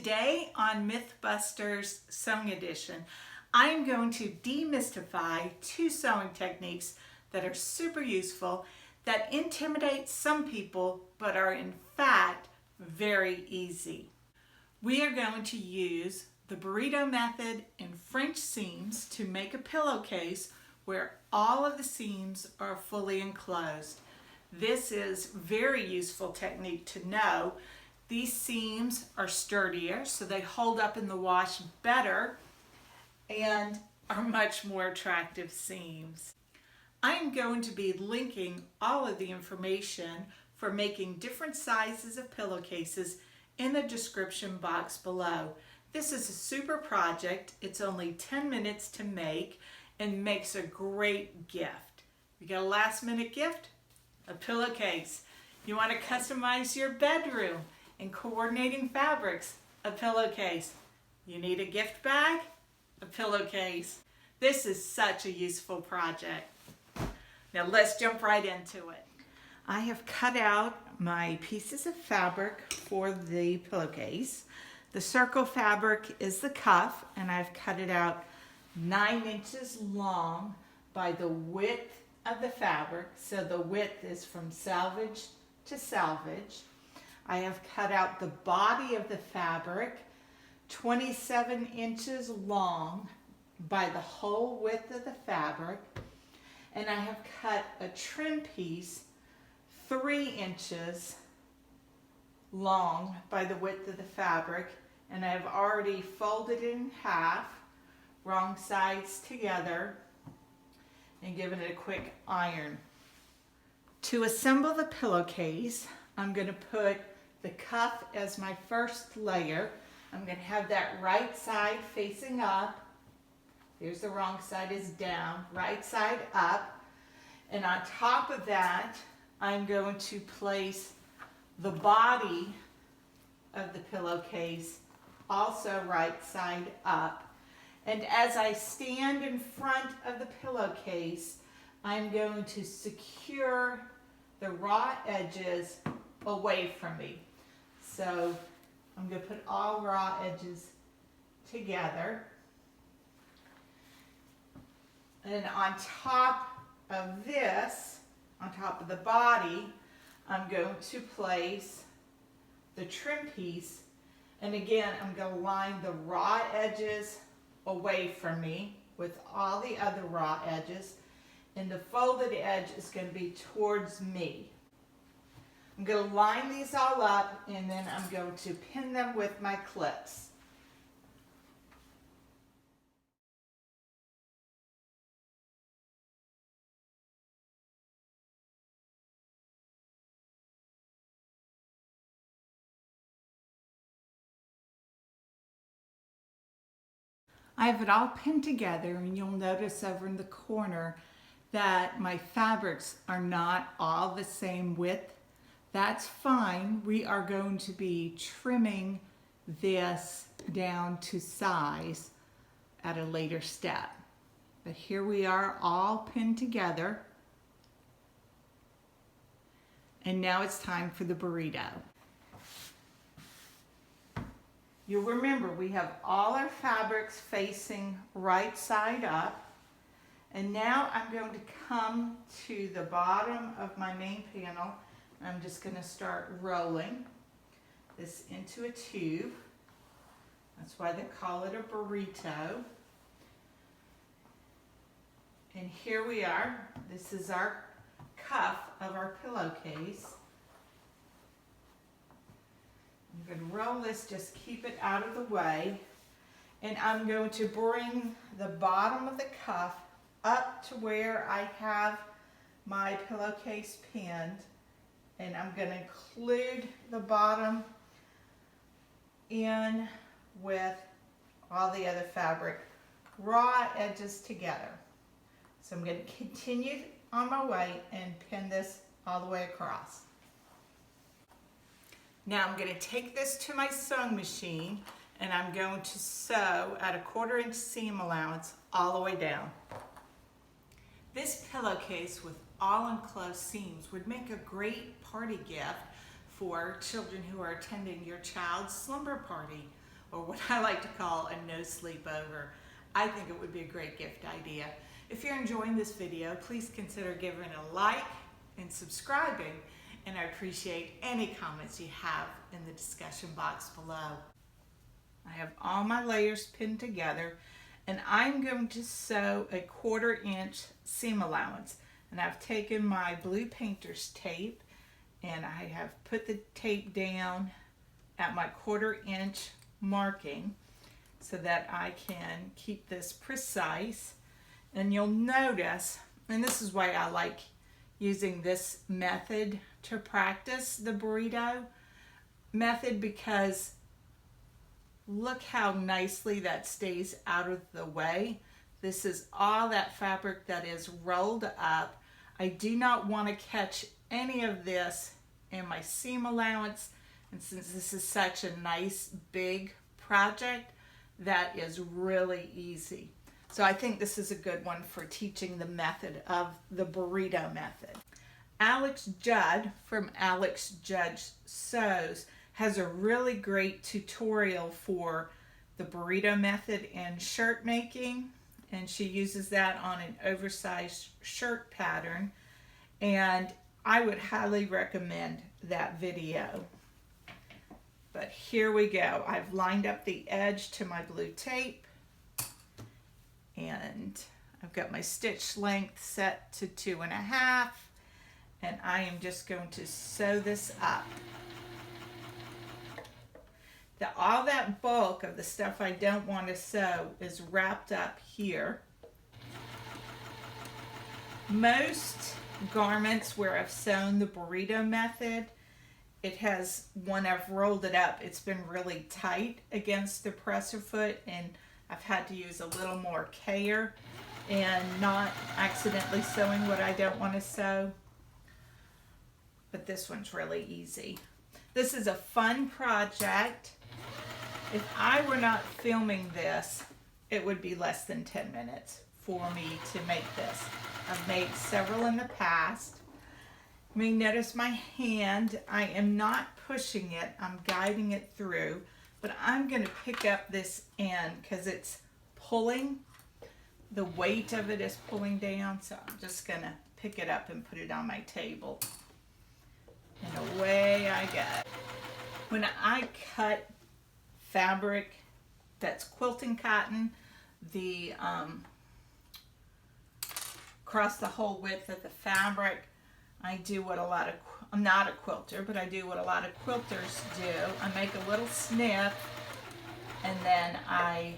Today on Mythbusters Sewing Edition, I am going to demystify two sewing techniques that are super useful, that intimidate some people, but are in fact very easy. We are going to use the Burrito Method and French seams to make a pillowcase where all of the seams are fully enclosed. This is a very useful technique to know. These seams are sturdier, so they hold up in the wash better and are much more attractive seams. I'm going to be linking all of the information for making different sizes of pillowcases in the description box below. This is a super project. It's only 10 minutes to make and makes a great gift. You got a last minute gift? A pillowcase. You want to customize your bedroom and coordinating fabrics? A pillowcase. You need a gift bag? A pillowcase. This is such a useful project. Now let's jump right into it. I have cut out my pieces of fabric for the pillowcase. The circle fabric is the cuff, and I've cut it out 9 inches long by the width of the fabric. So the width is from selvage to selvage. I have cut out the body of the fabric 27 inches long by the whole width of the fabric, and I have cut a trim piece 3 inches long by the width of the fabric, and I have already folded it in half, wrong sides together, and given it a quick iron. To assemble the pillowcase, I'm going to put the cuff as my first layer. I'm going to have that right side facing up. Here's the wrong side is down, right side up. And on top of that, I'm going to place the body of the pillowcase, also right side up. And as I stand in front of the pillowcase, I'm going to secure the raw edges away from me. So I'm going to put all raw edges together. And on top of this, on top of the body, I'm going to place the trim piece. And again, I'm going to line the raw edges away from me with all the other raw edges. And the folded edge is going to be towards me. I'm going to line these all up, and then I'm going to pin them with my clips. I have it all pinned together, and you'll notice over in the corner that my fabrics are not all the same width. That's fine. We are going to be trimming this down to size at a later step. But here we are all pinned together. And now it's time for the burrito. You'll remember we have all our fabrics facing right side up. And now I'm going to come to the bottom of my main panel. I'm just going to start rolling this into a tube. That's why they call it a burrito. And here we are. This is our cuff of our pillowcase. I'm going to roll this, just keep it out of the way. And I'm going to bring the bottom of the cuff up to where I have my pillowcase pinned. And I'm going to include the bottom in with all the other fabric raw edges together. So I'm going to continue on my way and pin this all the way across. Now I'm going to take this to my sewing machine, and I'm going to sew at a 1/4 inch seam allowance all the way down. This pillowcase with all enclosed seams would make a great party gift for children who are attending your child's slumber party, or what I like to call a no sleepover. I think it would be a great gift idea. If you're enjoying this video, please consider giving it a like and subscribing, and I appreciate any comments you have in the discussion box below. I have all my layers pinned together, and I'm going to sew a 1/4 inch seam allowance. And I've taken my blue painter's tape and I have put the tape down at my 1/4 inch marking so that I can keep this precise. And you'll notice, and this is why I like using this method to practice the burrito method, because look how nicely that stays out of the way. This is all that fabric that is rolled up. I do not want to catch any of this in my seam allowance, and since this is such a nice big project, that is really easy. So I think this is a good one for teaching the method of the burrito method. Alex Judd from Alex Judd Sews has a really great tutorial for the burrito method in shirt making, and she uses that on an oversized shirt pattern, and I would highly recommend that video. But here we go. I've lined up the edge to my blue tape, and I've got my stitch length set to 2.5, and I am just going to sew this up. All that bulk of the stuff I don't want to sew is wrapped up here. Most garments where I've sewn the burrito method, it has, when I've rolled it up, it's been really tight against the presser foot, and I've had to use a little more care and not accidentally sewing what I don't want to sew. But this one's really easy. This is a fun project. If I were not filming this, it would be less than 10 minutes for me to make this. I've made several in the past. You may notice my hand, I am not pushing it, I'm guiding it through, but I'm going to pick up this end because it's pulling. The weight of it is pulling down, so I'm just going to pick it up and put it on my table. And away I go. When I cut fabric that's quilting cotton, the across the whole width of the fabric, I do what a lot of, I'm not a quilter, but I do what a lot of quilters do. I make a little snip and then I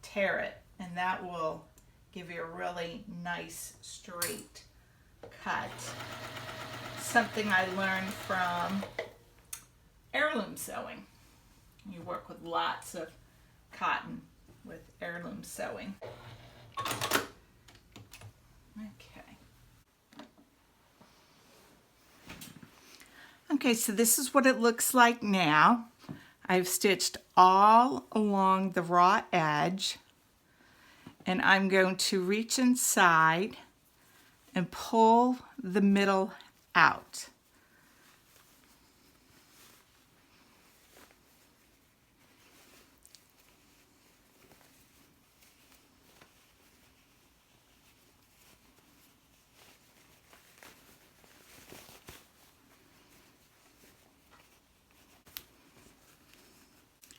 tear it, and that will give you a really nice straight cut. Something I learned from heirloom sewing. You work with lots of cotton with heirloom sewing. Okay, so this is what it looks like now. I've stitched all along the raw edge, and I'm going to reach inside and pull the middle out.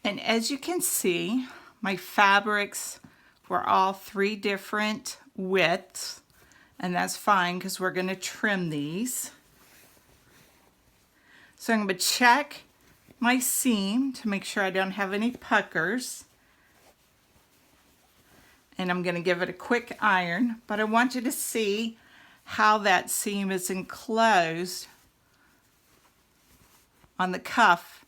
And as you can see, my fabrics were all 3 different widths, and that's fine because we're going to trim these. So I'm going to check my seam to make sure I don't have any puckers. And I'm going to give it a quick iron, but I want you to see how that seam is enclosed on the cuff.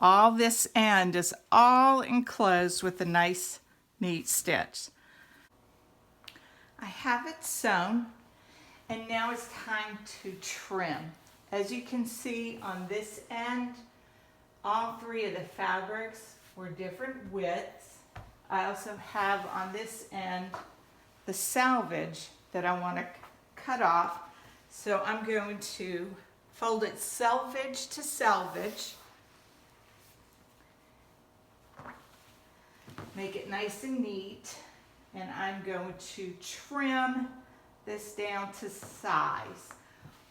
All this end is all enclosed with a nice, neat stitch. I have it sewn, and now it's time to trim. As you can see on this end, all 3 of the fabrics were different widths. I also have on this end the selvage that I want to cut off. So I'm going to fold it selvage to selvage. make it nice and neat, and I'm going to trim this down to size.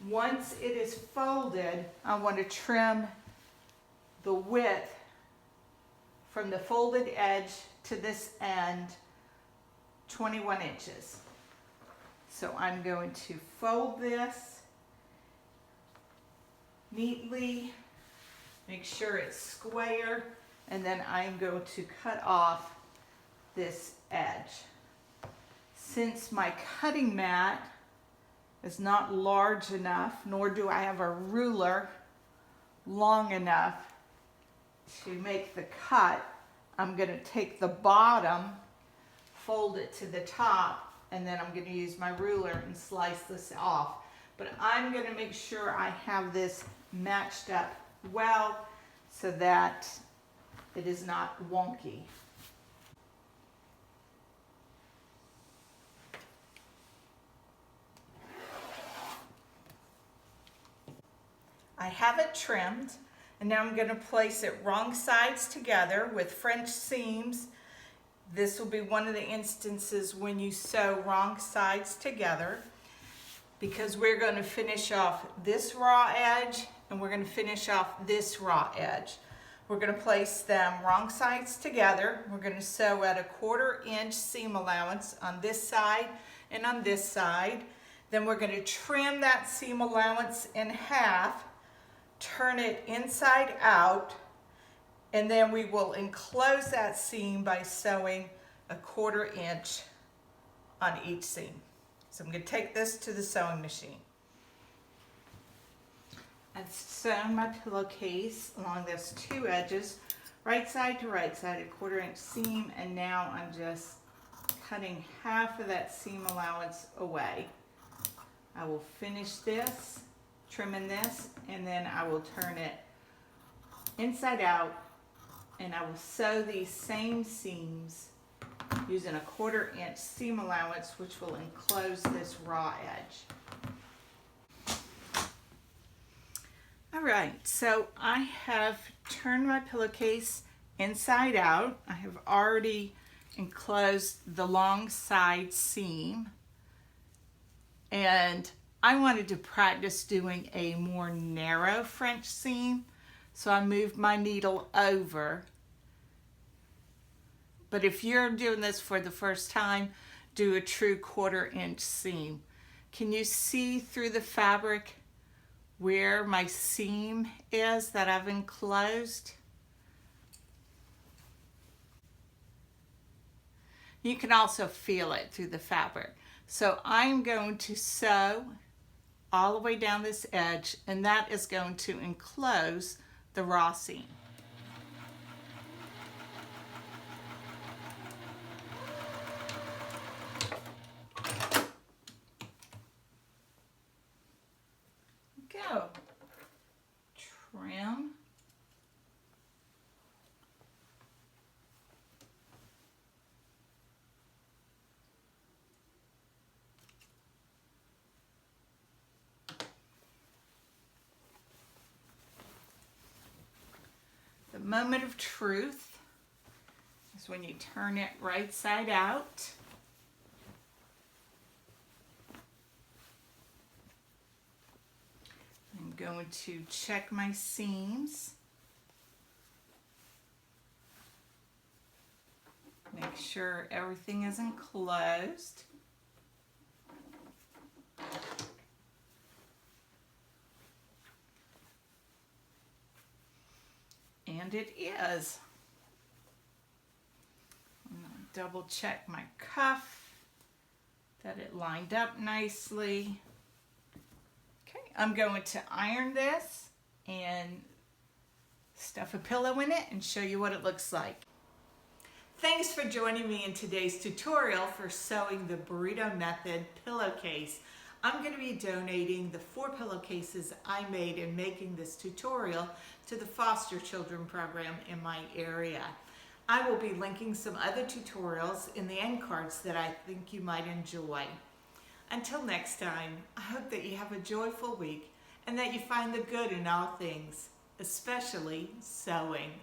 Once it is folded, I want to trim the width from the folded edge to this end 21 inches. So I'm going to fold this neatly, make sure it's square, and then I'm going to cut off this edge. Since my cutting mat is not large enough, nor do I have a ruler long enough to make the cut, I'm going to take the bottom, fold it to the top, and then I'm going to use my ruler and slice this off. But I'm going to make sure I have this matched up well so that it is not wonky. I have it trimmed, and now I'm going to place it wrong sides together with French seams. This will be one of the instances when you sew wrong sides together, because we're going to finish off this raw edge and we're going to finish off this raw edge. We're going to place them wrong sides together. We're going to sew at a 1/4 inch seam allowance on this side and on this side. Then we're going to trim that seam allowance in half, turn it inside out, and then we will enclose that seam by sewing a 1/4 inch on each seam. So I'm going to take this to the sewing machine. I've sewn my pillowcase along those two edges, right side to right side, a 1/4 inch seam, and now I'm just cutting half of that seam allowance away. I will finish this, trimming this, and then I will turn it inside out, and I will sew these same seams using a 1/4 inch seam allowance, which will enclose this raw edge. All right, so I have turned my pillowcase inside out. I have already enclosed the long side seam, and I wanted to practice doing a more narrow French seam, so I moved my needle over. But if you're doing this for the first time, do a true 1/4 inch seam. Can you see through the fabric where my seam is that I've enclosed? You can also feel it through the fabric. So I'm going to sew all the way down this edge, and that is going to enclose the raw seam. Go. Trim. The moment of truth is when you turn it right side out. I'm going to check my seams. Make sure everything is enclosed. And it is. I'm going to double check my cuff, that it lined up nicely. Okay, I'm going to iron this and stuff a pillow in it and show you what it looks like. Thanks for joining me in today's tutorial for sewing the Burrito Method pillowcase. I'm going to be donating the 4 pillowcases I made in making this tutorial to the foster children program in my area. I will be linking some other tutorials in the end cards that I think you might enjoy. Until next time, I hope that you have a joyful week and that you find the good in all things, especially sewing.